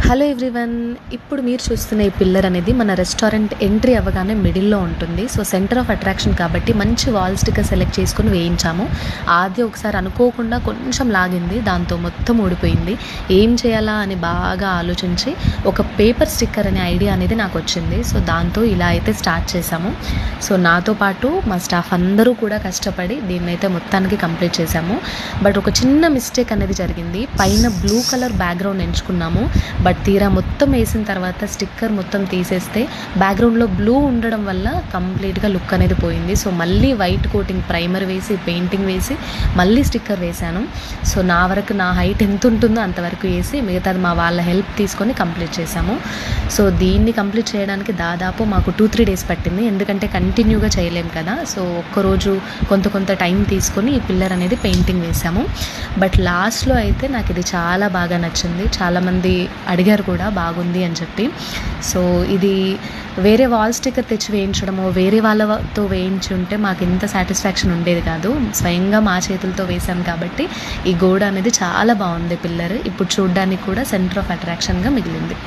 Hello everyone. ఇప్పుడు మీరు చూస్తున్న ఈ పిల్లర్ అనేది మన రెస్టారెంట్ ఎంట్రీ అవ్వగానే మిడిల్లో ఉంటుంది. సో సెంటర్ ఆఫ్ అట్రాక్షన్ కాబట్టి మంచి వాల్ స్టిక్కర్ సెలెక్ట్ చేసుకుని వేయించాము. ఆది ఒకసారి అనుకోకుండా కొంచెం లాగింది, దాంతో మొత్తం ఊడిపోయింది. ఏం చేయాలా అని బాగా ఆలోచించి ఒక పేపర్ స్టిక్కర్ అనే ఐడియా అనేది నాకు వచ్చింది. సో దాంతో ఇలా అయితే స్టార్ట్ చేశాము. సో నాతో పాటు మా స్టాఫ్ అందరూ కూడా కష్టపడి దీన్ని అయితే మొత్తానికి కంప్లీట్ చేశాము. బట్ ఒక చిన్న మిస్టేక్ అనేది జరిగింది. పైన బ్లూ కలర్ బ్యాక్గ్రౌండ్ ఎంచుకున్నాము. బట్ తీరా మొత్తం వేసిన తర్వాత స్టిక్కర్ మొత్తం తీసేస్తే బ్యాక్గ్రౌండ్లో బ్లూ ఉండడం వల్ల కంప్లీట్గా లుక్ అనేది పోయింది. సో మళ్ళీ వైట్ కోటింగ్ ప్రైమర్ వేసి పెయింటింగ్ వేసి మళ్ళీ స్టిక్కర్ వేశాను. సో నా వరకు నా హైట్ ఎంత ఉంటుందో అంతవరకు వేసి మిగతాది మా వాళ్ళ హెల్ప్ తీసుకొని కంప్లీట్ చేశాము. సో దీన్ని కంప్లీట్ చేయడానికి దాదాపు మాకు 2-3 డేస్ పట్టింది, ఎందుకంటే కంటిన్యూగా చేయలేం కదా. సో ఒక్కరోజు కొంత టైం తీసుకొని ఈ పిల్లర్ అనేది పెయింటింగ్ వేసాము. బట్ లాస్ట్లో అయితే నాకు ఇది చాలా బాగా నచ్చింది. చాలామంది అడిగారు కూడా బాగుంది అని చెప్పి. సో ఇది వేరే వాల్ స్టిక్కర్ తెచ్చి వేయించడమో వేరే వాళ్ళతో వేయించి ఉంటే మాకు ఇంత సాటిస్ఫాక్షన్ ఉండేది కాదు. స్వయంగా మా చేతులతో వేసాం కాబట్టి ఈ గోడ అనేది చాలా బాగుంది పిల్లర్. ఇప్పుడు చూడడానికి కూడా సెంటర్ ఆఫ్ అట్రాక్షన్గా మిగిలింది.